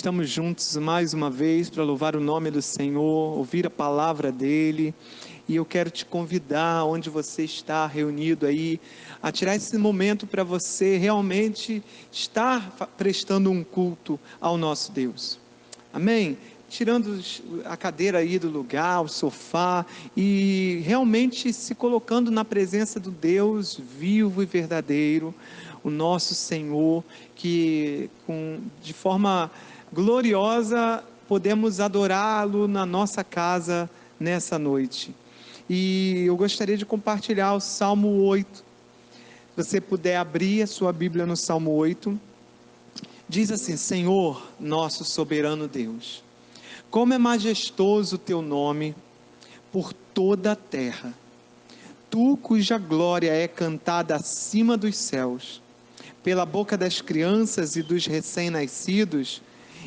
estamos juntos mais uma vez para louvar o nome do Senhor, ouvir a palavra dEle. E eu quero te convidar, onde você está reunido aí, a tirar esse momento para você realmente estar prestando um culto ao nosso Deus. Amém? Tirando a cadeira aí do lugar, o sofá, e realmente se colocando na presença do Deus vivo e verdadeiro, o nosso Senhor, que de forma gloriosa podemos adorá-lo na nossa casa nessa noite. E eu gostaria de compartilhar o Salmo 8. Se você puder abrir a sua Bíblia no Salmo 8, diz assim: Senhor, nosso soberano Deus, como é majestoso o teu nome por toda a terra, tu cuja glória é cantada acima dos céus, pela boca das crianças e dos recém-nascidos,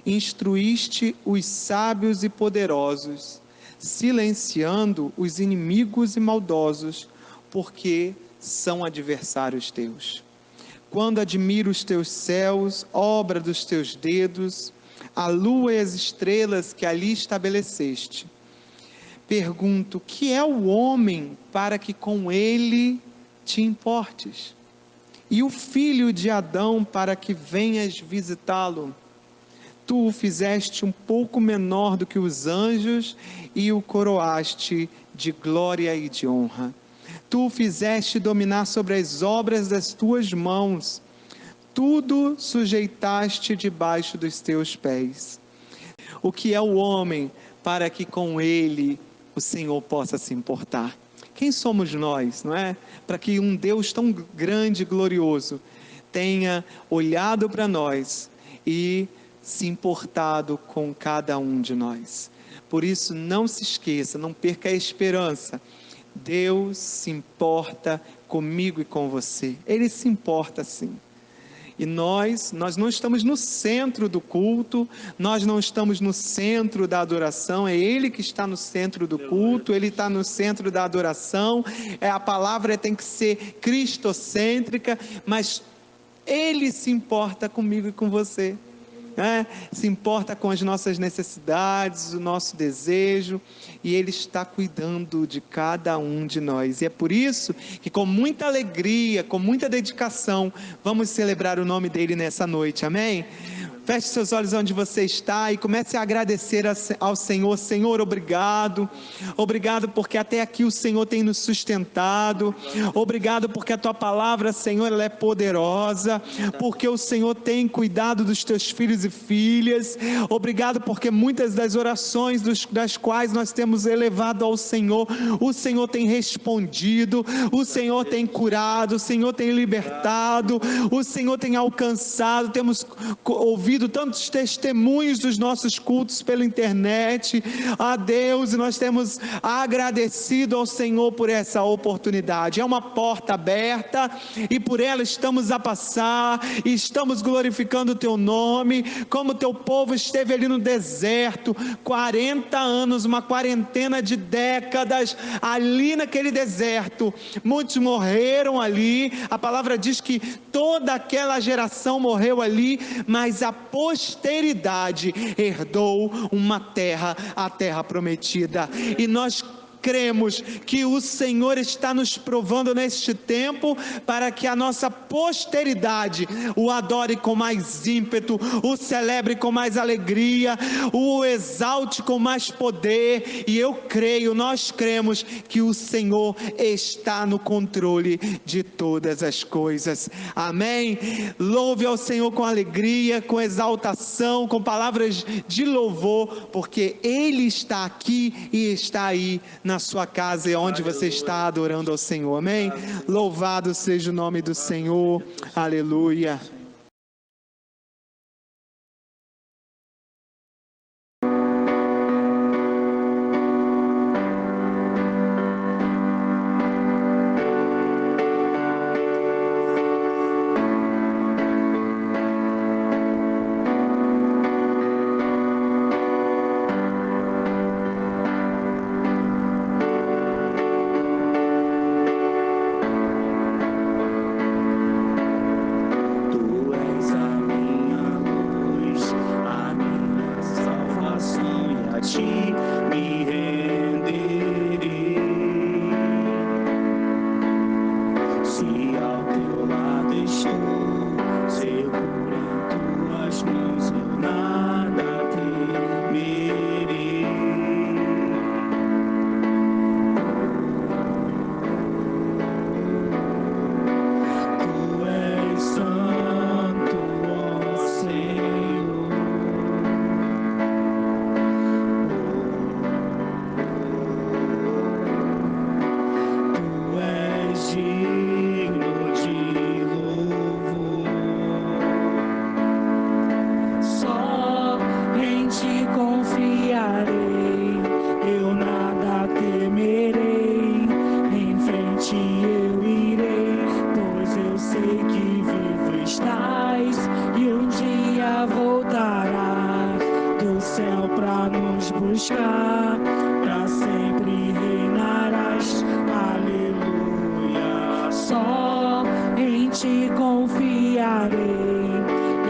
instruíste os sábios e poderosos, silenciando os inimigos e maldosos, porque são adversários teus. Quando admiro os teus céus, obra dos teus dedos, a lua e as estrelas que ali estabeleceste, pergunto: que é o homem para que com ele te importes? E o filho de Adão para que venhas visitá-lo? Tu o fizeste um pouco menor do que os anjos e o coroaste de glória e de honra. Tu o fizeste dominar sobre as obras das tuas mãos. Tudo sujeitaste debaixo dos teus pés. O que é o homem para que com ele o Senhor possa se importar? Quem somos nós, não é? Para que um Deus tão grande e glorioso tenha olhado para nós e se importado com cada um de nós. Por isso, não se esqueça, não perca a esperança. Deus se importa comigo e com você. Ele se importa sim. E nós não estamos no centro do culto, nós não estamos no centro da adoração, é Ele que está no centro do culto, Ele está no centro da adoração, a palavra tem que ser cristocêntrica, mas Ele se importa comigo e com você. Se importa com as nossas necessidades, o nosso desejo, e Ele está cuidando de cada um de nós, e é por isso que com muita alegria, com muita dedicação, vamos celebrar o nome dEle nessa noite, amém? Feche seus olhos onde você está e comece a agradecer ao Senhor. Senhor, obrigado porque até aqui o Senhor tem nos sustentado, obrigado porque a Tua palavra, Senhor, ela é poderosa, porque o Senhor tem cuidado dos Teus filhos e filhas, obrigado porque muitas das orações das quais nós temos elevado ao Senhor, o Senhor tem respondido, o Senhor tem curado, o Senhor tem libertado, o Senhor tem alcançado, temos ouvido tantos testemunhos dos nossos cultos pela internet, Deus, e nós temos agradecido ao Senhor por essa oportunidade. É uma porta aberta e por ela estamos a passar, e estamos glorificando o Teu nome, como Teu povo esteve ali no deserto, 40 anos, uma quarentena de décadas, ali naquele deserto, muitos morreram ali, a palavra diz que toda aquela geração morreu ali, mas a posteridade herdou uma terra, a terra prometida, e nós cremos que o Senhor está nos provando neste tempo, para que a nossa posteridade o adore com mais ímpeto, o celebre com mais alegria, o exalte com mais poder, e eu creio, nós cremos que o Senhor está no controle de todas as coisas, amém? Louve ao Senhor com alegria, com exaltação, com palavras de louvor, porque Ele está aqui e está aí na sua casa, e onde você está adorando ao Senhor, amém? Louvado seja o nome do Senhor, aleluia. Tu estou seguro em tuas mãos, eu nada temerei. Tu és santo, ó Senhor. Tu és digno de louvor. Só em ti confiarei, eu nada temerei. Em frente eu irei, pois eu sei que vivo estás e um dia voltarás do céu pra nos buscar. Pra sempre reinarás, aleluia. Só em ti confiarei,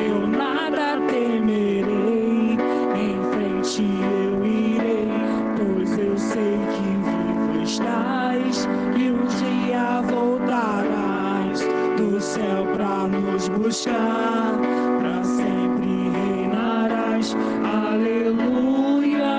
eu nada temerei. Em frente eu irei, pois eu sei que vivo estás e um dia voltarás do céu pra nos buscar. Pra sempre reinarás, aleluia.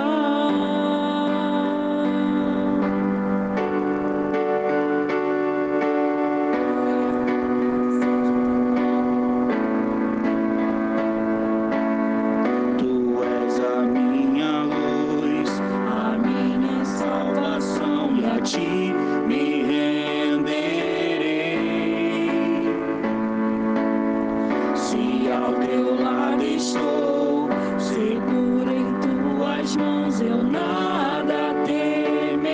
Tu és a minha luz, a minha salvação, e a ti me renderei. Se ao teu lado estou, seguro em tuas mãos, eu nada temerei.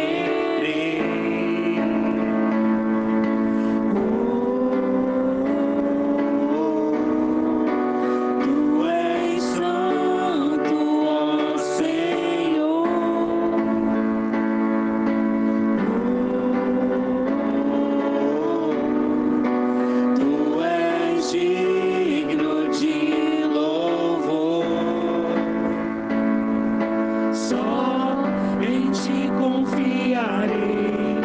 Tu és santo, ó Senhor. Tu és digno de louvor. Só em ti confiarei,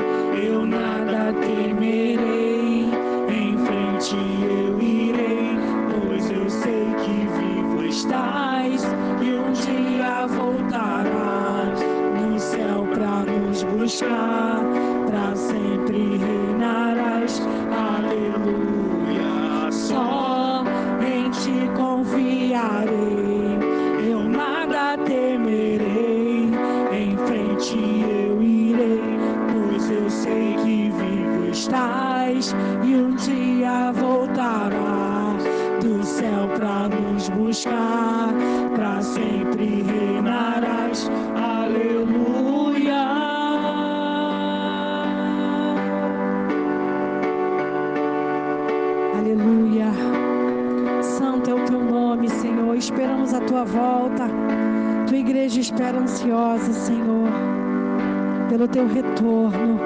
eu nada temerei. Em frente eu irei, pois eu sei que vivo estás e um dia voltarás no céu pra nos buscar. Pra sempre reinarás, aleluia. Só em ti confiarei, eu nada temerei. Em frente eu irei, pois eu sei que vivo estás e um dia voltarás do céu pra nos buscar. Pra sempre reinarás, aleluia. Aleluia. Santo é o teu nome, Senhor. Esperamos a tua volta. Tua igreja espera ansiosa, Senhor, pelo teu retorno.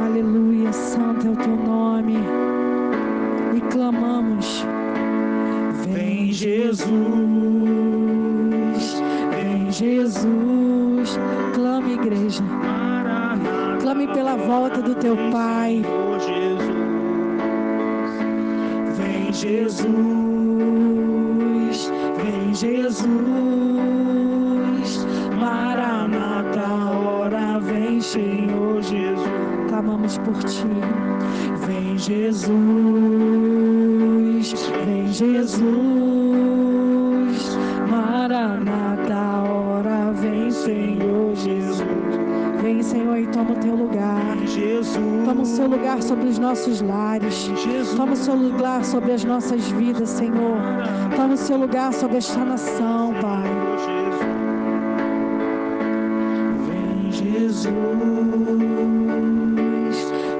Aleluia. Santo é o teu nome. E clamamos: Vem Jesus, vem Jesus, clame, igreja. Maranata, Clame pela volta do teu Pai. Senhor Jesus. Vem Jesus, vem Jesus, Maranata, ora vem Senhor Jesus. Clamamos por ti. Vem Jesus, vem Jesus, Maranata, ora vem Senhor Jesus. Vem, Senhor, e toma o teu lugar. Jesus, Toma o seu lugar sobre os nossos lares. Jesus, Toma o seu lugar sobre as nossas vidas, Senhor. Toma o seu lugar sobre esta nação, Pai. Vem Jesus,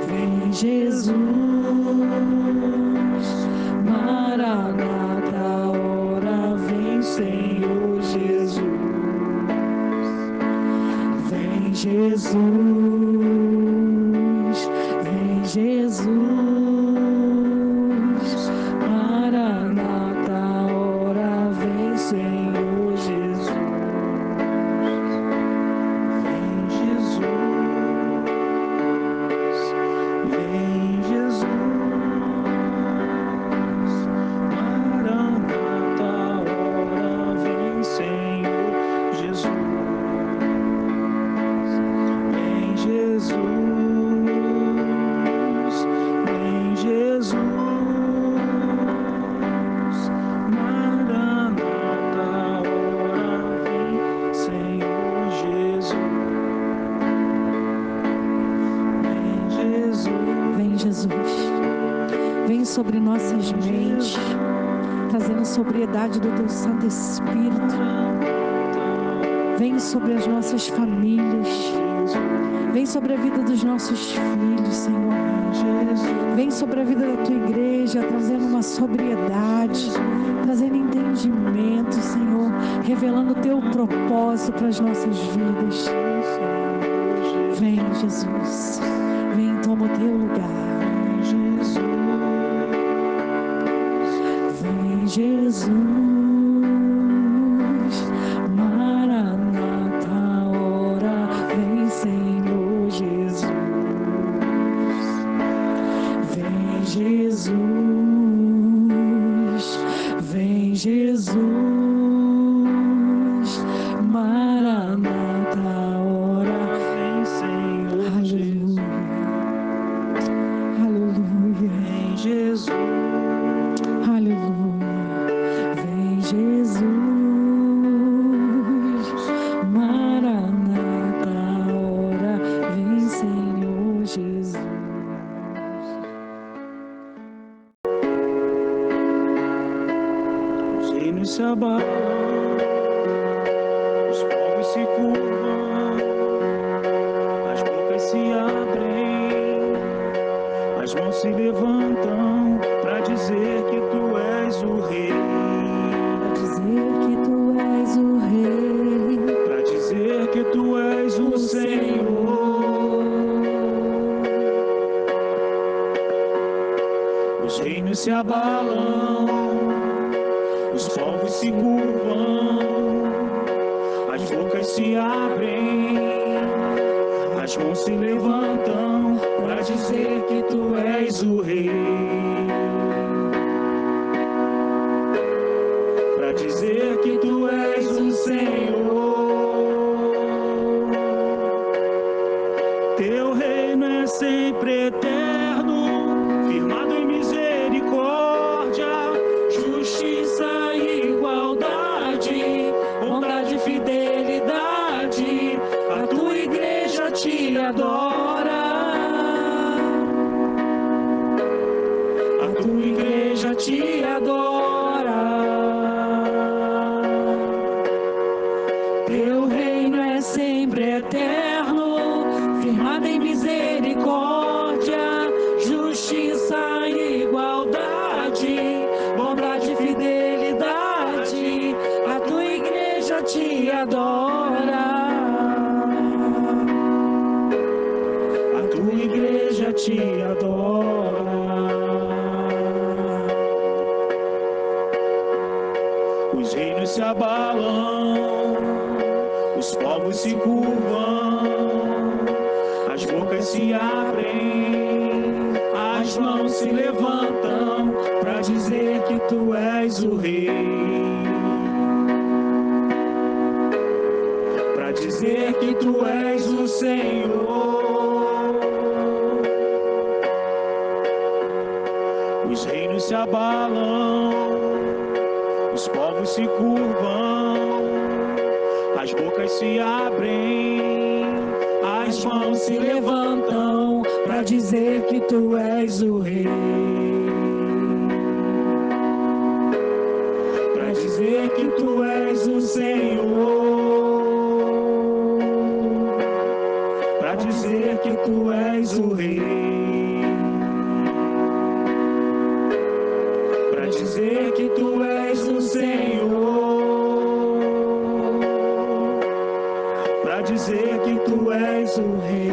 vem Jesus, Maranata, ora vem Senhor Jesus. Vem Jesus, vem Jesus, Maranata, ora vem Senhor Jesus. Vem Jesus, vem Jesus, Vem, Jesus. Vem sobre nossas mentes, trazendo sobriedade do Teu Santo Espírito. Vem sobre as nossas famílias. Vem sobre a vida dos nossos filhos, Senhor. Vem sobre a vida da Tua igreja, trazendo uma sobriedade, trazendo entendimento, Senhor, revelando o Teu propósito para as nossas vidas. Vem, Jesus. Vem, toma o Teu lugar. Vem, Jesus. Maranata, ora vem, Senhor Jesus. Vem, Jesus. Vem, Jesus. Maranata, ora vem, Senhor Jesus. Aleluia. Vem, Jesus. Aleluia. Vem, Jesus. Maranata, ora vem, Senhor Jesus. Os reinos se abalam, os povos se curvam, as bocas se abrem, as mãos se levantam para dizer que Tu és o Rei. Dizer que Tu és o Rei, Para dizer que Tu és o Senhor. Os reinos se abalam, os povos se curvam, as bocas se abrem, as mãos se levantam para dizer que Tu és o Rei. Para dizer que Tu és o Senhor. Teu reino é sempre eterno, firmado em misericórdia, justiça e igualdade, bondade e fidelidade. A Tua igreja te adora. A Tua igreja te adora. Teu reino é sempre eterno, firmado em misericórdia, justiça e igualdade, bondade e fidelidade. A Tua igreja te adora. A Tua igreja te adora. Os reinos se abalam, os povos se curvam, as bocas se abrem, as mãos se levantam para dizer que Tu és o Rei. Para dizer que Tu és o Senhor. Os reinos se abalam, os povos se curvam, as bocas se abrem, as mãos se levantam para dizer que Tu és o Rei. Para dizer que Tu és o Senhor. Para dizer que Tu és o Rei. Para dizer que Tu és o Senhor. Para dizer que Tu és o Rei.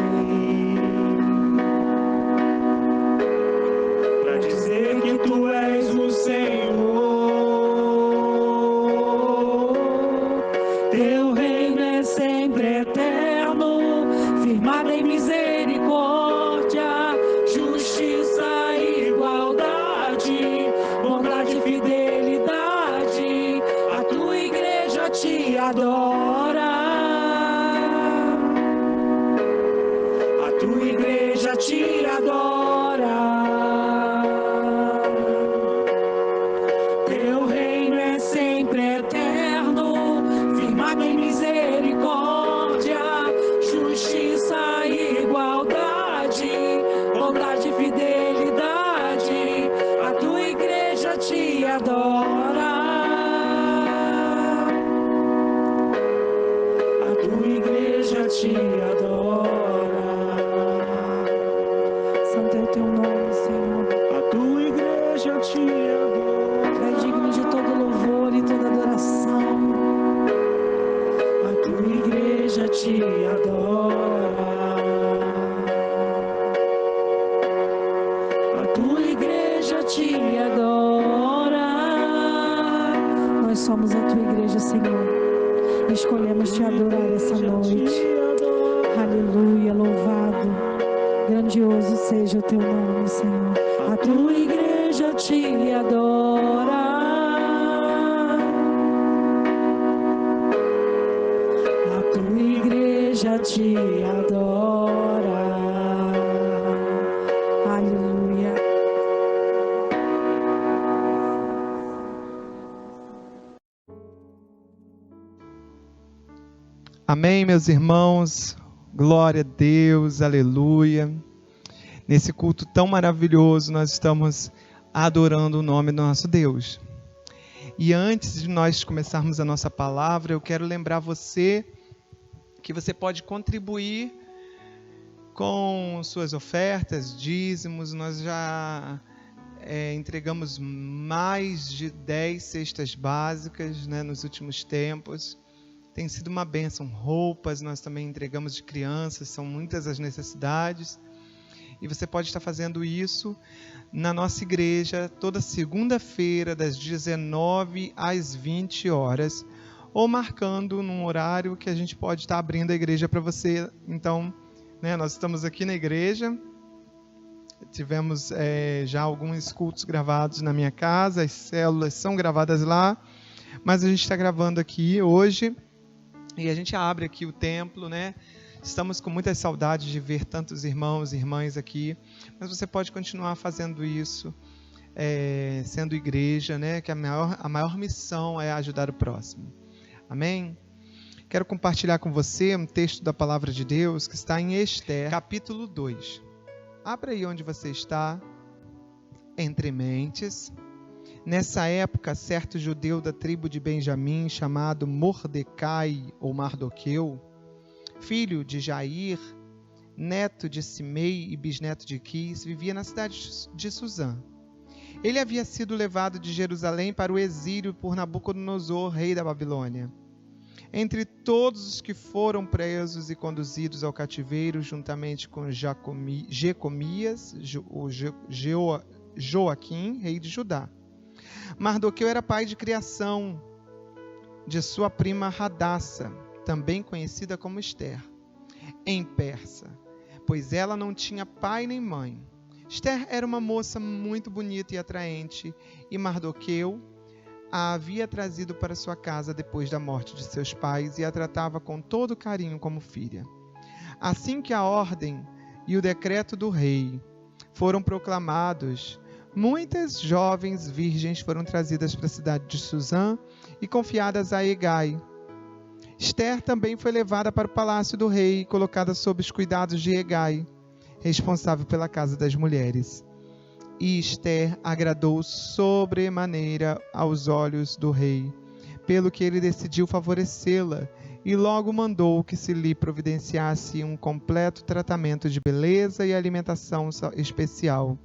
Para dizer que Tu és o Senhor. Teu reino é sempre eterno, firmado em misericórdia, justiça e igualdade, bondade e fidelidade. A Tua igreja te adora. fidelidade, a tua igreja te adora. A tua igreja te adora. Santo é o teu nome, Senhor. A tua igreja te adora. Tu é digno de todo louvor e toda adoração. A tua igreja te adora. A tua igreja te adora. Nós somos a tua igreja, Senhor. Escolhemos te adorar essa noite. Aleluia, louvado, grandioso seja o teu nome, Senhor. A tua igreja te adora. A tua igreja te adora. Aleluia. Amém, meus irmãos. Glória a Deus, aleluia. Nesse culto tão maravilhoso, nós estamos adorando o nome do nosso Deus. E antes de nós começarmos a nossa palavra, eu quero lembrar você que você pode contribuir com suas ofertas, dízimos. Nós já entregamos mais de 10 cestas básicas, né, nos últimos tempos. Tem sido uma bênção. Roupas nós também entregamos de crianças, são muitas as necessidades. E você pode estar fazendo isso na nossa igreja toda segunda-feira, das 19 às 20 horas, ou marcando num horário que a gente pode estar abrindo a igreja para você. Então, né, nós estamos aqui na igreja, tivemos já alguns cultos gravados na minha casa, as células são gravadas lá, mas a gente está gravando aqui hoje. E a gente abre aqui o templo, né? Estamos com muitas saudades de ver tantos irmãos e irmãs aqui. Mas você pode continuar fazendo isso, sendo igreja, né? Que a maior missão é ajudar o próximo. Amém? Quero compartilhar com você um texto da Palavra de Deus que está em Esther, capítulo 2. Abra aí onde você está, entre mentes. Nessa época, certo judeu da tribo de Benjamim, chamado Mordecai ou Mardoqueu, filho de Jair, neto de Simei e bisneto de Quis, vivia na cidade de Suzã. Ele havia sido levado de Jerusalém para o exílio por Nabucodonosor, rei da Babilônia. Entre todos os que foram presos e conduzidos ao cativeiro, juntamente com Jeconias, Joaquim, rei de Judá. Mardoqueu era pai de criação de sua prima Hadassa, também conhecida como Esther, em persa, pois ela não tinha pai nem mãe. Esther era uma moça muito bonita e atraente, e Mardoqueu a havia trazido para sua casa depois da morte de seus pais e a tratava com todo carinho como filha. Assim que a ordem e o decreto do rei foram proclamados, muitas jovens virgens foram trazidas para a cidade de Suzã e confiadas a Hegai. Esther também foi levada para o palácio do rei e colocada sob os cuidados de Hegai, responsável pela casa das mulheres. E Esther agradou sobremaneira aos olhos do rei, pelo que ele decidiu favorecê-la e logo mandou que se lhe providenciasse um completo tratamento de beleza e alimentação especial,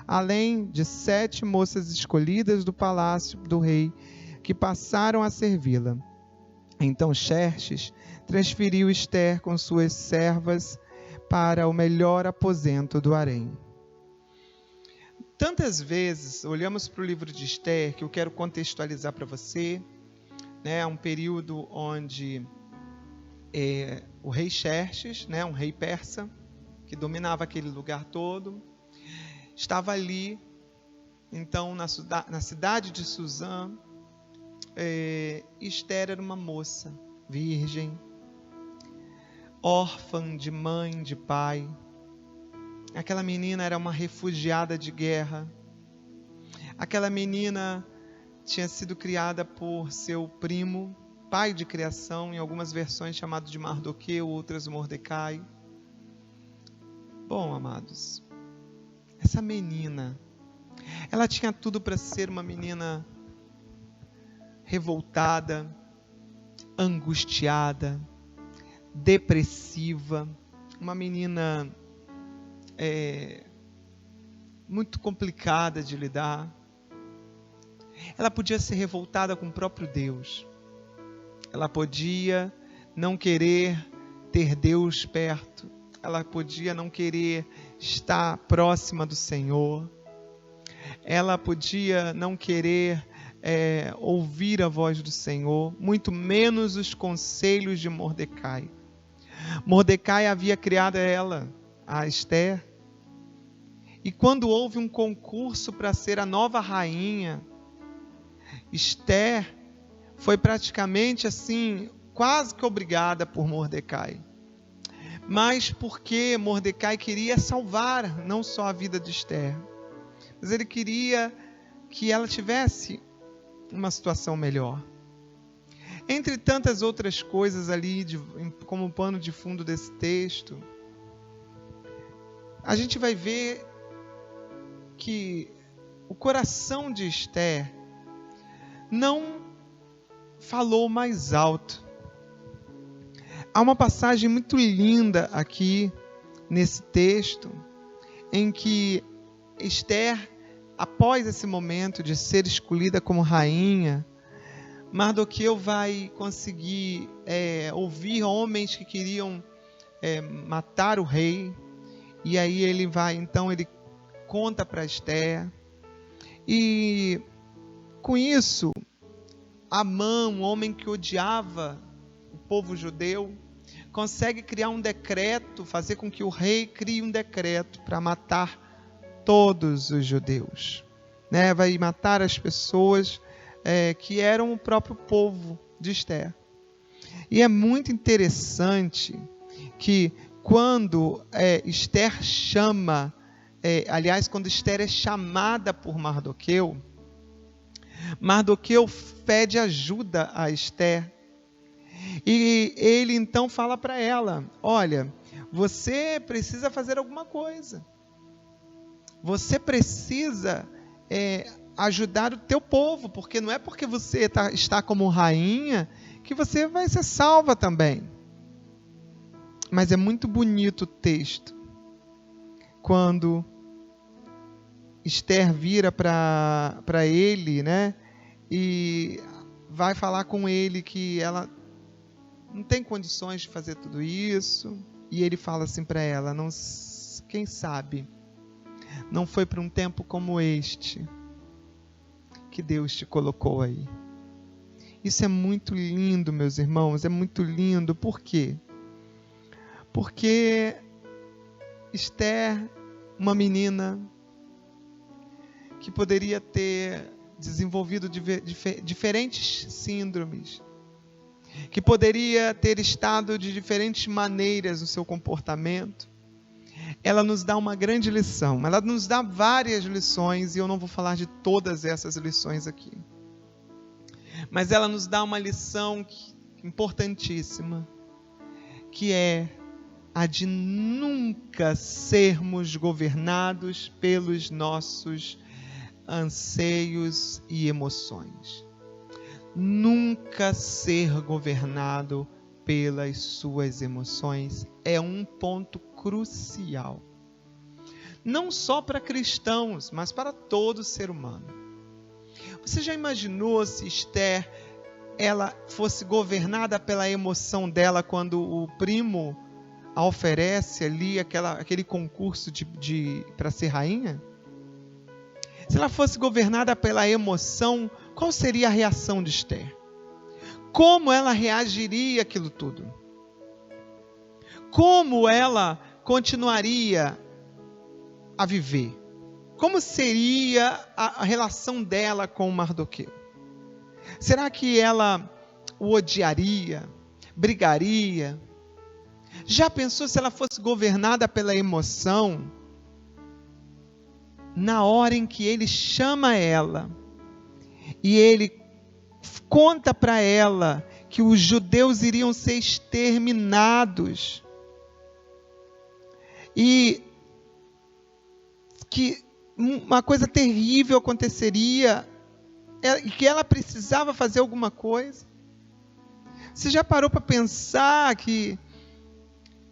além de 7 moças escolhidas do palácio do rei, que passaram a servi-la. Então Xerxes transferiu Esther com suas servas para o melhor aposento do harém. Tantas vezes olhamos para o livro de Esther, que eu quero contextualizar para você, né, um período onde o rei Xerxes, né, um rei persa, que dominava aquele lugar todo, estava ali. Então, na cidade de Suzã, Esther era uma moça virgem, órfã de mãe, de pai. Aquela menina era uma refugiada de guerra. Aquela menina tinha sido criada por seu primo, pai de criação, em algumas versões chamado de Mardoqueu, outras Mordecai. Bom, amados, essa menina, ela tinha tudo para ser uma menina revoltada, angustiada, depressiva, uma menina muito complicada de lidar. Ela podia ser revoltada com o próprio Deus. Ela podia não querer ter Deus perto. Ela podia não querer estar próxima do Senhor. Ela podia não querer ouvir a voz do Senhor, muito menos os conselhos de Mordecai. Mordecai havia criado ela, a Esther. E quando houve um concurso para ser a nova rainha, Esther foi praticamente assim, quase que obrigada por Mordecai. Mas porque Mordecai queria salvar não só a vida de Esther, mas ele queria que ela tivesse uma situação melhor. Entre tantas outras coisas ali, como pano de fundo desse texto, a gente vai ver que o coração de Esther não falou mais alto. Há uma passagem muito linda aqui nesse texto, em que Esther, após esse momento de ser escolhida como rainha, Mardoqueu vai conseguir ouvir homens que queriam matar o rei, e aí ele conta para Esther, e com isso, Amã, um homem que odiava o povo judeu, consegue criar um decreto, fazer com que o rei crie um decreto para matar todos os judeus, né? Vai matar as pessoas que eram o próprio povo de Esther. E é muito interessante que quando Esther chama, quando Esther é chamada por Mardoqueu, Mardoqueu pede ajuda a Esther. E ele então fala para ela: olha, você precisa fazer alguma coisa. Você precisa ajudar o teu povo, porque não é porque você está como rainha que você vai ser salva também. Mas é muito bonito o texto, quando Esther vira para ele, né, e vai falar com ele que ela não tem condições de fazer tudo isso, e ele fala assim para ela: não, quem sabe não foi para um tempo como este que Deus te colocou aí. Isso é muito lindo, meus irmãos, é muito lindo. Por quê? Porque Esther, uma menina que poderia ter desenvolvido diferentes síndromes, que poderia ter estado de diferentes maneiras no seu comportamento, ela nos dá uma grande lição. Ela nos dá várias lições, e eu não vou falar de todas essas lições aqui. Mas ela nos dá uma lição importantíssima, que é a de nunca sermos governados pelos nossos anseios e emoções. Nunca ser governado pelas suas emoções é um ponto crucial. Não só para cristãos, mas para todo ser humano. Você já imaginou se Esther ela fosse governada pela emoção dela quando o primo a oferece ali aquele concurso para ser rainha? Se ela fosse governada pela emoção, qual seria a reação de Esther? Como ela reagiria àquilo tudo? Como ela continuaria a viver? Como seria a relação dela com Mardoqueu? Será que ela o odiaria? Brigaria? Já pensou se ela fosse governada pela emoção? Na hora em que ele chama ela e ele conta para ela que os judeus iriam ser exterminados, e que uma coisa terrível aconteceria e que ela precisava fazer alguma coisa. Você já parou para pensar que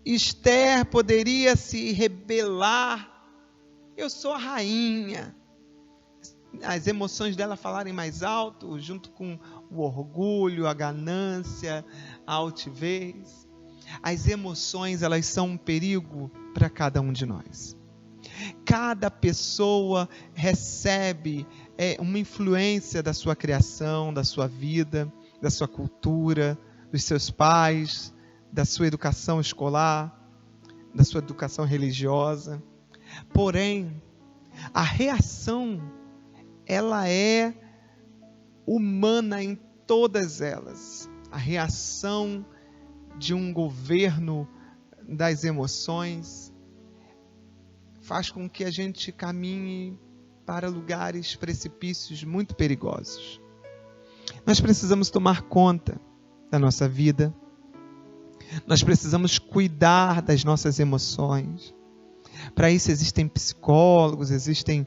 Esther poderia se rebelar? Eu sou a rainha. As emoções dela falarem mais alto, junto com o orgulho, a ganância, a altivez. As emoções, elas são um perigo para cada um de nós. Cada pessoa recebe uma influência da sua criação, da sua vida, da sua cultura, dos seus pais, da sua educação escolar, da sua educação religiosa. Porém, a reação, ela é humana em todas elas. A reação de um governo das emoções faz com que a gente caminhe para lugares, precipícios muito perigosos. Nós precisamos tomar conta da nossa vida. Nós precisamos cuidar das nossas emoções. Para isso existem psicólogos, existem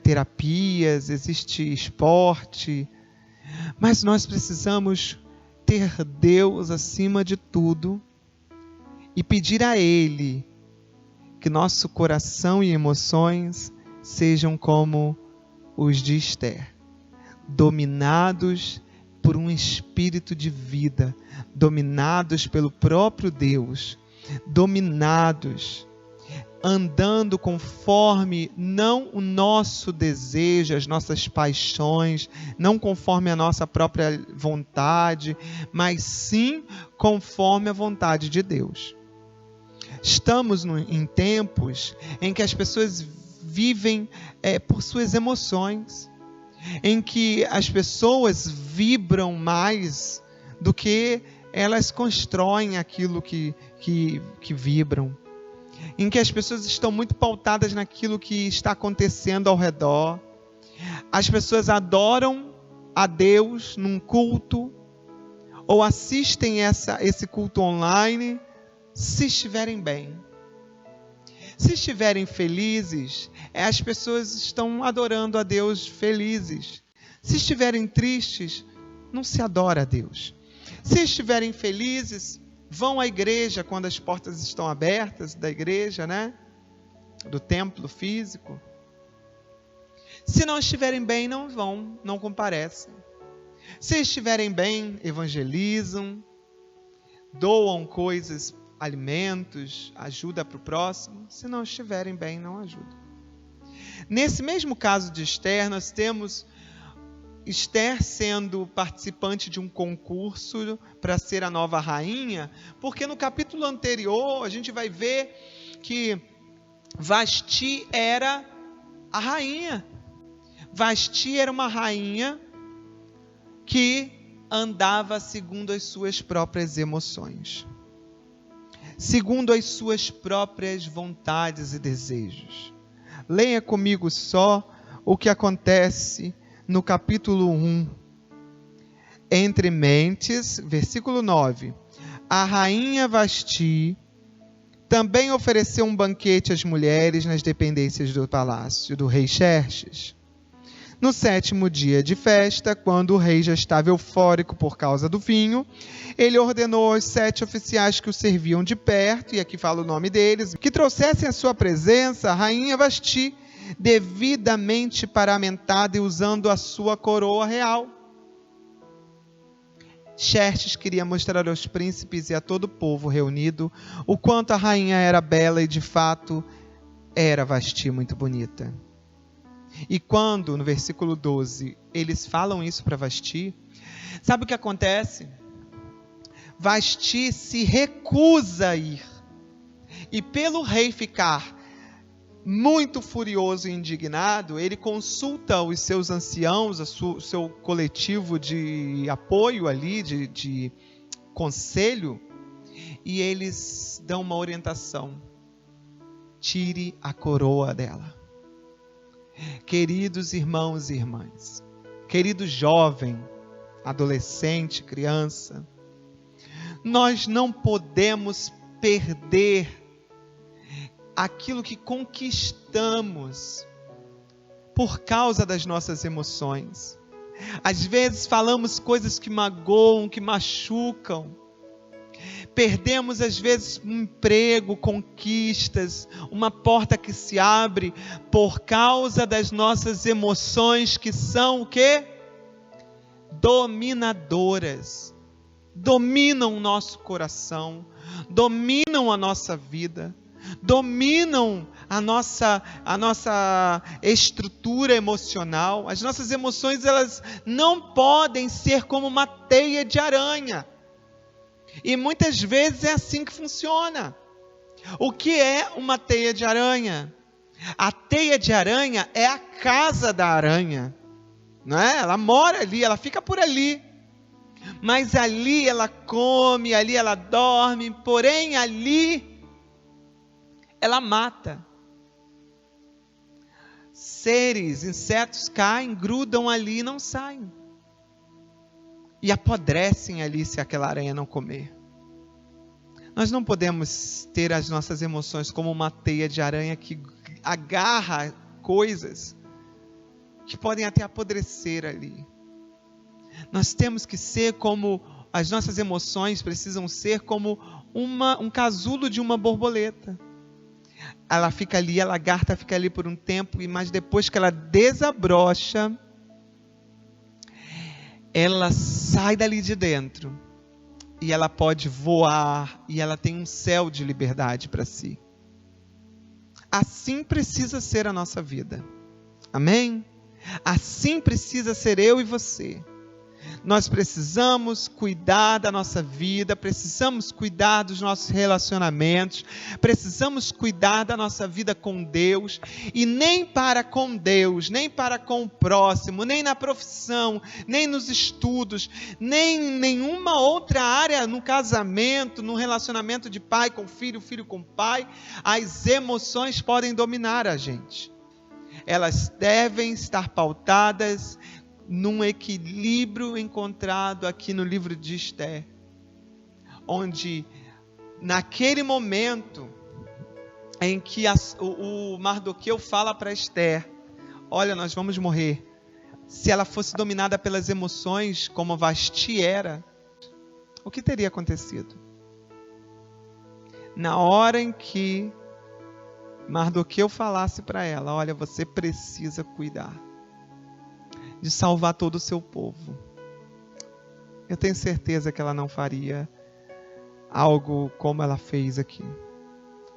terapias, existe esporte. Mas nós precisamos ter Deus acima de tudo e pedir a Ele que nosso coração e emoções sejam como os de Esther, dominados por um espírito de vida, dominados pelo próprio Deus, dominados, andando conforme não o nosso desejo, as nossas paixões, não conforme a nossa própria vontade, mas sim conforme a vontade de Deus. Estamos em tempos em que as pessoas vivem por suas emoções, em que as pessoas vibram mais do que elas constroem aquilo que vibram, em que as pessoas estão muito pautadas naquilo que está acontecendo ao redor. As pessoas adoram a Deus num culto, ou assistem esse culto online, se estiverem bem. Se estiverem felizes, as pessoas estão adorando a Deus felizes. Se estiverem tristes, não se adora a Deus. Se estiverem felizes, vão à igreja quando as portas estão abertas da igreja, do templo físico. Se não estiverem bem, não vão, não comparecem. Se estiverem bem, evangelizam, doam coisas, alimentos, ajuda para o próximo. Se não estiverem bem, não ajudam. Nesse mesmo caso de Esther, nós temos Esther sendo participante de um concurso para ser a nova rainha, porque no capítulo anterior a gente vai ver que Vasti era a rainha. Vasti era uma rainha que andava segundo as suas próprias emoções, segundo as suas próprias vontades e desejos. Leia comigo só o que acontece no capítulo 1. Entre mentes, versículo 9. A rainha Vasti também ofereceu um banquete às mulheres nas dependências do palácio do rei Xerxes. No 7º dia de festa, quando o rei já estava eufórico por causa do vinho, ele ordenou aos 7 oficiais que o serviam de perto, e aqui fala o nome deles, que trouxessem à sua presença a rainha Vasti, devidamente paramentada e usando a sua coroa real. Xerxes queria mostrar aos príncipes e a todo o povo reunido o quanto a rainha era bela, e de fato era Vasti muito bonita. E quando, no versículo 12, eles falam isso para Vasti, sabe o que acontece? Vasti se recusa a ir. E pelo rei ficar muito furioso e indignado, ele consulta os seus anciãos, o seu coletivo de apoio ali, de conselho, e eles dão uma orientação: tire a coroa dela. Queridos irmãos e irmãs, querido jovem, adolescente, criança, nós não podemos perder aquilo que conquistamos por causa das nossas emoções. Às vezes falamos coisas que magoam, que machucam. Perdemos às vezes um emprego, conquistas, uma porta que se abre por causa das nossas emoções que são o quê? Dominadoras. Dominam o nosso coração, dominam a nossa vida, dominam a nossa estrutura emocional. As nossas emoções, elas não podem ser como uma teia de aranha. E muitas vezes é assim que funciona. O que é uma teia de aranha? A teia de aranha é a casa da aranha, não é? Ela mora ali, ela fica por ali. Mas ali ela come, ali ela dorme, porém ali ela mata. Seres, insetos caem, grudam ali e não saem. E apodrecem ali se aquela aranha não comer. Nós não podemos ter as nossas emoções como uma teia de aranha que agarra coisas que podem até apodrecer ali. Nós temos que ser como, as nossas emoções precisam ser como um casulo de uma borboleta. Ela fica ali, a lagarta fica ali por um tempo, mas depois que ela desabrocha, ela sai dali de dentro e ela pode voar e ela tem um céu de liberdade para si. Assim precisa ser a nossa vida. Amém? Assim precisa ser eu e você. Nós precisamos cuidar da nossa vida, precisamos cuidar dos nossos relacionamentos, precisamos cuidar da nossa vida com Deus, e nem para com Deus, nem para com o próximo, nem na profissão, nem nos estudos, nem em nenhuma outra área, no casamento, no relacionamento de pai com filho, filho com pai, as emoções podem dominar a gente. Elas devem estar pautadas num equilíbrio encontrado aqui no livro de Esther, onde naquele momento em que o Mardoqueu fala para Esther, olha, nós vamos morrer, se ela fosse dominada pelas emoções como Vasti era, o que teria acontecido? Na hora em que Mardoqueu falasse para ela, olha, você precisa cuidar de salvar todo o seu povo, eu tenho certeza que ela não faria algo como ela fez aqui.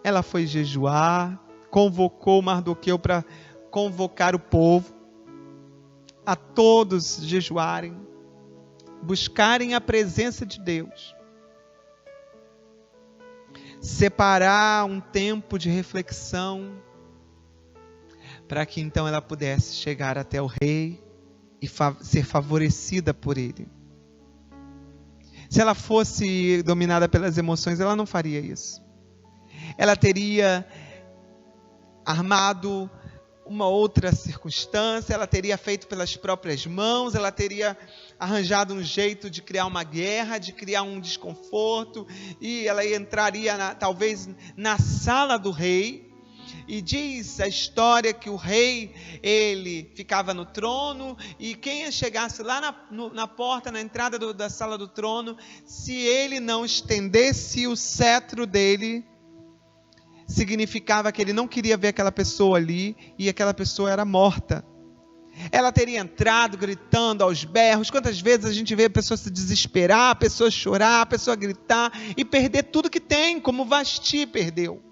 Ela foi jejuar, convocou Mardoqueu para convocar o povo, a todos jejuarem, buscarem a presença de Deus, separar um tempo de reflexão, para que então ela pudesse chegar até o rei e ser favorecida por ele. Se ela fosse dominada pelas emoções, ela não faria isso. Ela teria armado uma outra circunstância, ela teria feito pelas próprias mãos, ela teria arranjado um jeito de criar uma guerra, de criar um desconforto, e ela entraria talvez na sala do rei. E diz a história que o rei, ele ficava no trono, e quem chegasse lá na porta, na entrada da sala do trono, se ele não estendesse o cetro dele, significava que ele não queria ver aquela pessoa ali, e aquela pessoa era morta. Ela teria entrado gritando aos berros. Quantas vezes a gente vê a pessoa se desesperar, a pessoa chorar, a pessoa gritar, e perder tudo que tem, como Vasti perdeu.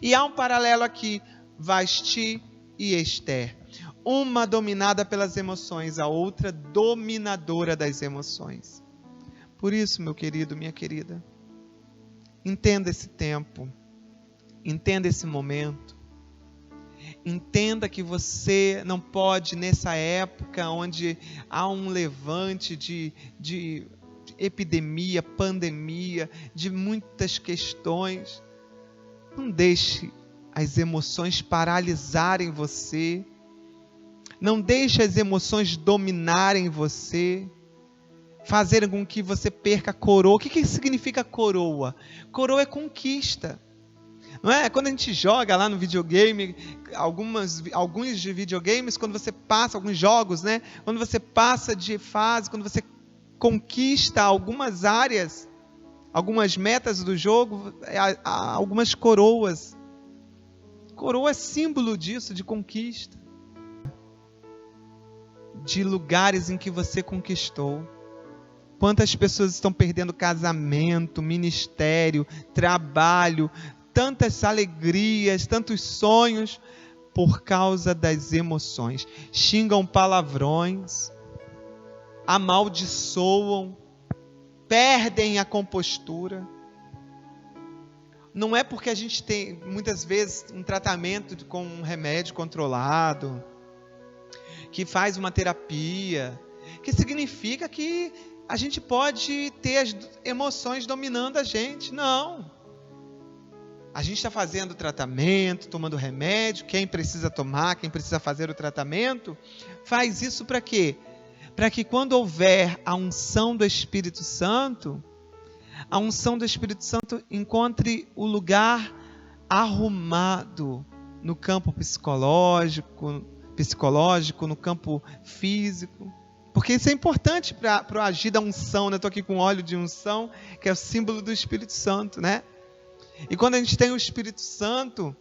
E há um paralelo aqui, Vasti e Esther. Uma dominada pelas emoções, a outra dominadora das emoções. Por isso, meu querido, minha querida, entenda esse tempo, entenda esse momento, entenda que você não pode, nessa época onde há um levante de epidemia, pandemia, de muitas questões, não deixe as emoções paralisarem você. Não deixe as emoções dominarem você, fazerem com que você perca a coroa. O que significa coroa? Coroa é conquista. Não é? Quando a gente joga lá no videogame, alguns de videogames, quando você passa, alguns jogos, né? Quando você passa de fase, quando você conquista algumas áreas, algumas metas do jogo, há algumas coroas. Coroa é símbolo disso, de conquista. De lugares em que você conquistou. Quantas pessoas estão perdendo casamento, ministério, trabalho, tantas alegrias, tantos sonhos, por causa das emoções. Xingam palavrões, amaldiçoam, perdem a compostura. Não é porque a gente tem, muitas vezes, um tratamento com um remédio controlado, que faz uma terapia, que significa que a gente pode ter as emoções dominando a gente. Não. A gente está fazendo tratamento, tomando remédio, quem precisa tomar, quem precisa fazer o tratamento, faz isso para quê? Para que quando houver a unção do Espírito Santo, a unção do Espírito Santo encontre o lugar arrumado no campo psicológico, no campo físico. Porque isso é importante para o agir da unção, né? Estou aqui com óleo de unção, que é o símbolo do Espírito Santo, né? E quando a gente tem o Espírito Santo,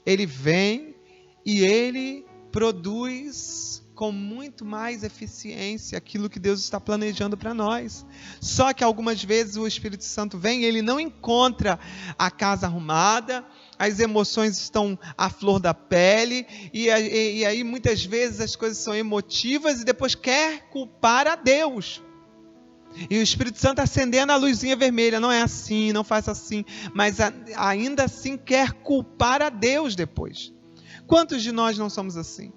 ele vem e ele produz com muito mais eficiência aquilo que Deus está planejando para nós. Só que algumas vezes o Espírito Santo vem e ele não encontra a casa arrumada, as emoções estão à flor da pele, e aí muitas vezes as coisas são emotivas e depois quer culpar a Deus. E o Espírito Santo acendendo a luzinha vermelha, não é assim, não faz assim, mas ainda assim quer culpar a Deus depois. Quantos de nós não somos assim?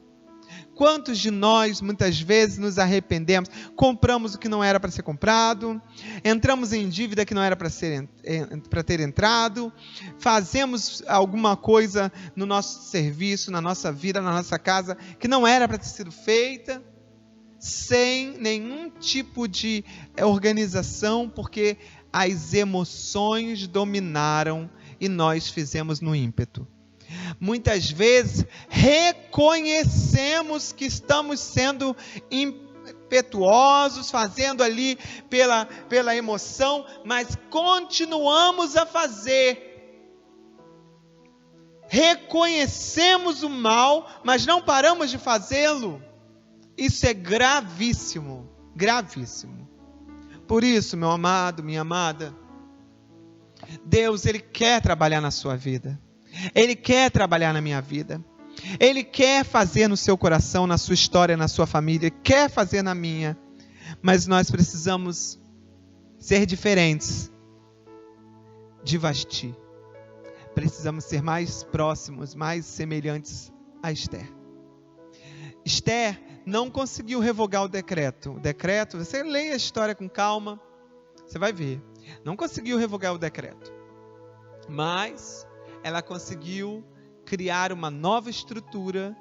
Quantos de nós muitas vezes nos arrependemos, compramos o que não era para ser comprado, entramos em dívida que não era para ter entrado, fazemos alguma coisa no nosso serviço, na nossa vida, na nossa casa, que não era para ter sido feita, sem nenhum tipo de organização, porque as emoções dominaram e nós fizemos no ímpeto. Muitas vezes reconhecemos que estamos sendo impetuosos, fazendo ali pela emoção, mas continuamos a fazer. Reconhecemos o mal, mas não paramos de fazê-lo. Isso é gravíssimo, gravíssimo. Por isso, meu amado, minha amada, Deus, Ele quer trabalhar na sua vida. Ele quer trabalhar na minha vida. Ele quer fazer no seu coração, na sua história, na sua família. Quer fazer na minha. Mas nós precisamos ser diferentes de Vasti. Precisamos ser mais próximos, mais semelhantes a Esther. Esther não conseguiu revogar o decreto. O decreto, você leia a história com calma, você vai ver. Não conseguiu revogar o decreto. Mas ela conseguiu criar uma nova estrutura,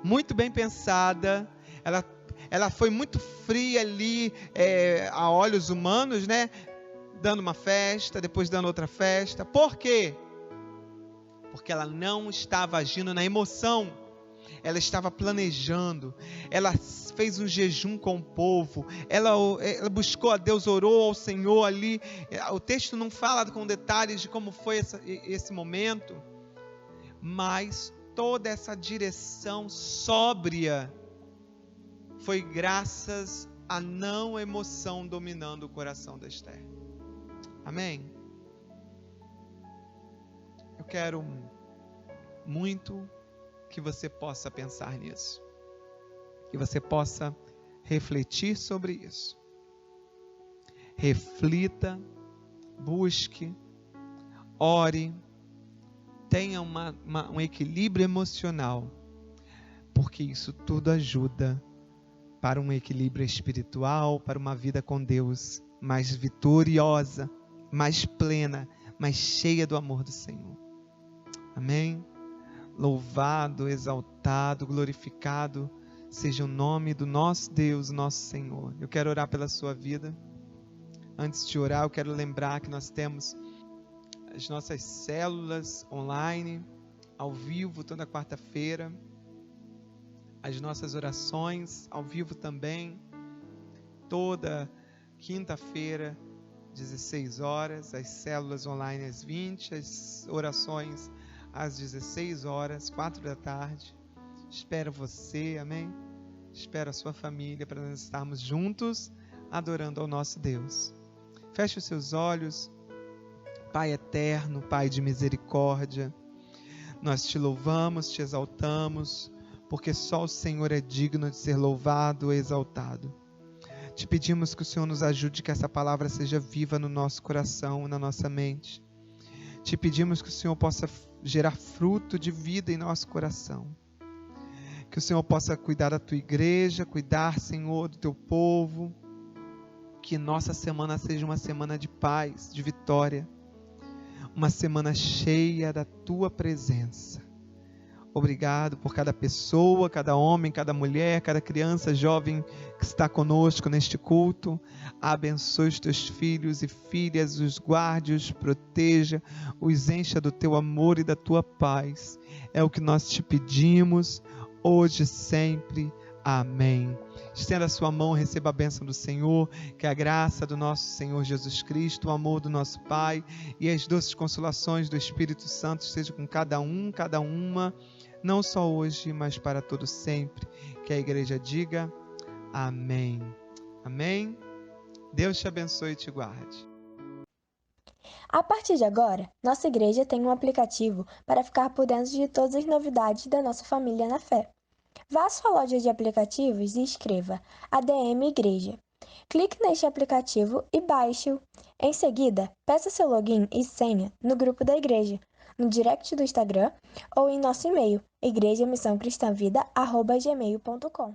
muito bem pensada. Ela foi muito fria ali, a olhos humanos, né? Dando uma festa, depois dando outra festa. Por quê? Porque ela não estava agindo na emoção. Ela estava planejando, ela fez um jejum com o povo, ela buscou a Deus, orou ao Senhor ali. O texto não fala com detalhes de como foi esse momento, mas toda essa direção sóbria foi graças à não emoção dominando o coração da Esther. Amém? Eu quero muito que você possa pensar nisso, que você possa refletir sobre isso. Reflita, busque, ore, tenha um equilíbrio emocional, porque isso tudo ajuda para um equilíbrio espiritual, para uma vida com Deus mais vitoriosa, mais plena, mais cheia do amor do Senhor. Amém? Louvado, exaltado, glorificado seja o nome do nosso Deus, nosso Senhor. Eu quero orar pela sua vida. Antes de orar, eu quero lembrar que nós temos as nossas células online, ao vivo, toda quarta-feira, as nossas orações ao vivo também, toda quinta-feira, 16 horas, as células online às 20, as orações às 16 horas, 4 da tarde. Espero você, amém? Espero a sua família para nós estarmos juntos adorando ao nosso Deus. Feche os seus olhos. Pai eterno, Pai de misericórdia, nós te louvamos, te exaltamos, porque só o Senhor é digno de ser louvado e exaltado. Te pedimos que o Senhor nos ajude, que essa palavra seja viva no nosso coração, na nossa mente. Te pedimos que o Senhor possa gerar fruto de vida em nosso coração. Que o Senhor possa cuidar da tua igreja, cuidar, Senhor, do teu povo. Que nossa semana seja uma semana de paz, de vitória. Uma semana cheia da tua presença. Obrigado por cada pessoa, cada homem, cada mulher, cada criança, jovem que está conosco neste culto. Abençoe os teus filhos e filhas, os guarde, os proteja, os encha do teu amor e da tua paz. É o que nós te pedimos, hoje e sempre. Amém. Estenda a sua mão, receba a bênção do Senhor, que a graça do nosso Senhor Jesus Cristo, o amor do nosso Pai e as doces consolações do Espírito Santo estejam com cada um, cada uma, não só hoje, mas para todo sempre. Que a igreja diga amém. Amém. Deus te abençoe e te guarde. A partir de agora, nossa igreja tem um aplicativo para ficar por dentro de todas as novidades da nossa família na fé. Vá à sua loja de aplicativos e escreva ADM Igreja. Clique neste aplicativo e baixe-o. Em seguida, peça seu login e senha no grupo da igreja, no direct do Instagram ou em nosso e-mail, igrejamissãocristãvida@gmail.com.